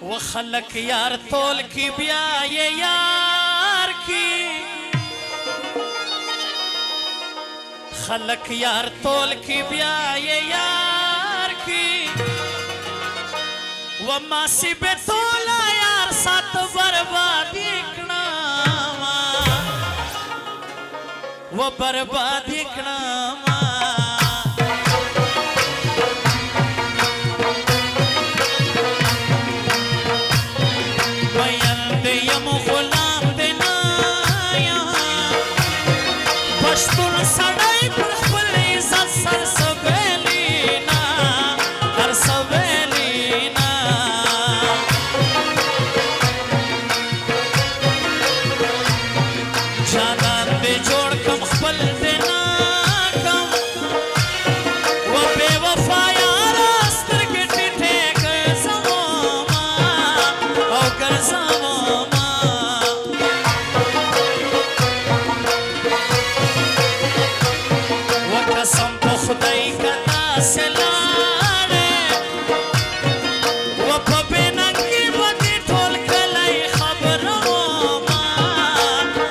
و خلق یار تول کی بیا یہ یار کی خلق یار تول کی بیا یہ یار کی و ماسی بے تولا یار سات بربادی کناما و بربادی کناما پشتون سڑائی پر خپل عزت سر سویلینا هر سویلینا جانان دے جوڑ کم خپل دینا کم و بے وفا یار سترگی ٹیٹے گرزمو ما او گرزمو خدای کتا سلانے و پا بیننگی بدی ٹھول کلائی خبرمو ما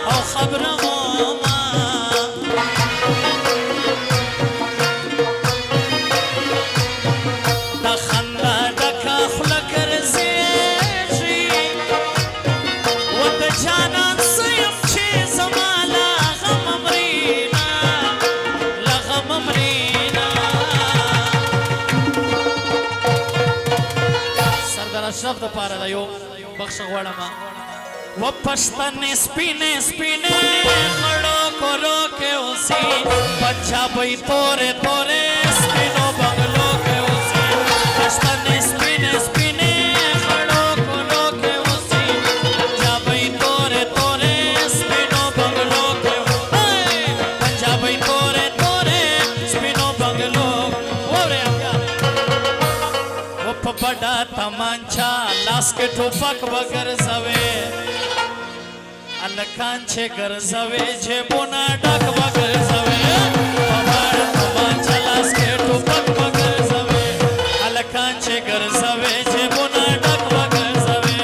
او خبرمو ما دا خندا ڈکا خلکر زیجی و دا جانان سیم چیز مالا غم امرینا لغم امرینا اشرف د پاره دا یو بخښه غواړم و پښتنې سپینې سپینې خړو کورو کې اوسي پنجابۍ تورې تورې سپینو بنګلو کې اوسي پښتنې سپینې سپینې خړو کورو کې اوسي پنجابۍ تورې تورې سپینو بنګلو کې پنجابۍ تورې تورې سپینو بنګلو بڑا تمانچا لاس کے ٹوپک بگر زوے الکان چھے گر زوے جے بونا ڈاک بگر زوے بڑا تمانچا لاس کے ٹوپک بگر زوے الکان چھے گر زوے جے بونا ڈاک بگر زوے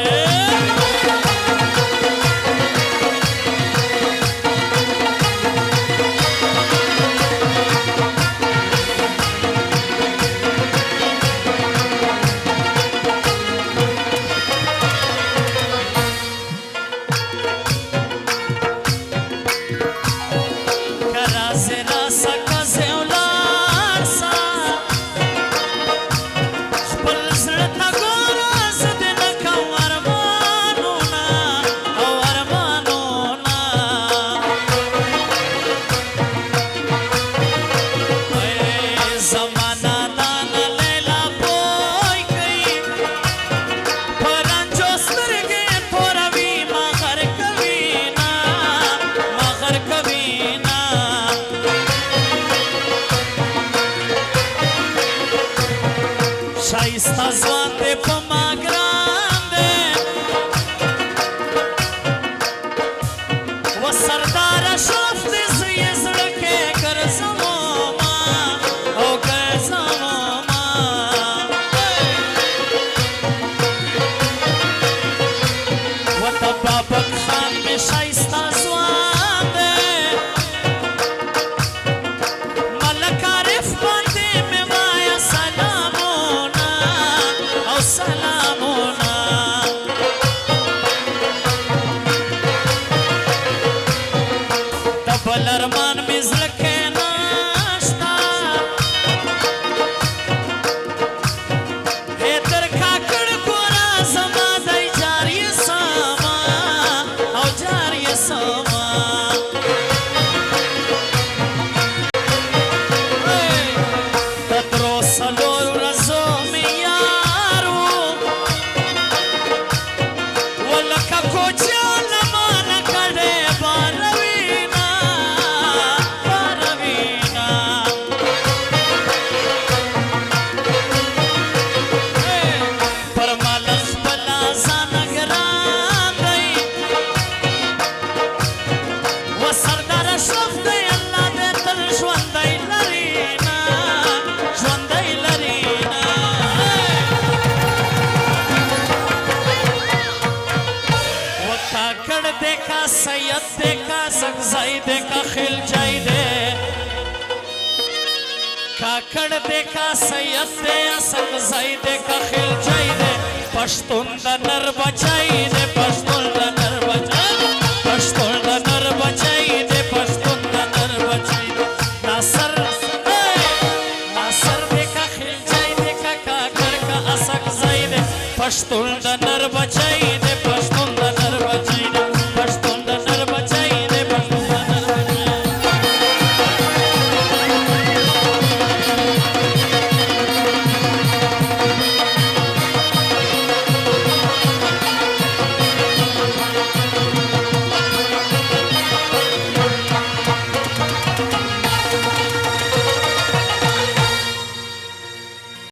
شایستا زوان دے پا ما گران دے و سردار اشرف دے زی زڑکے گرزمو ما او گرزمو ما و تبابک خان میں شایستا زوان دے ملک عارف باندے میں وایا سلامونا سلامونا دبل ارمان مزلکے ناشتا حیدر کھاکڑ گورا زما دائی جاری ساما سید دے کا سکزائی دے کا خل جائی دے کاکڑ دے کا سید دے سکزائی دے کا خل جائی دے پشتون دا نر بچائی دے پشتون دا نر بچائی دے پشتون دا نر بچائی دے پشتون دا نر بچائی دے ناصر دے کا خل جائی دے کا کاکڑ کا سکزائی دے پشتون دا نر بچائی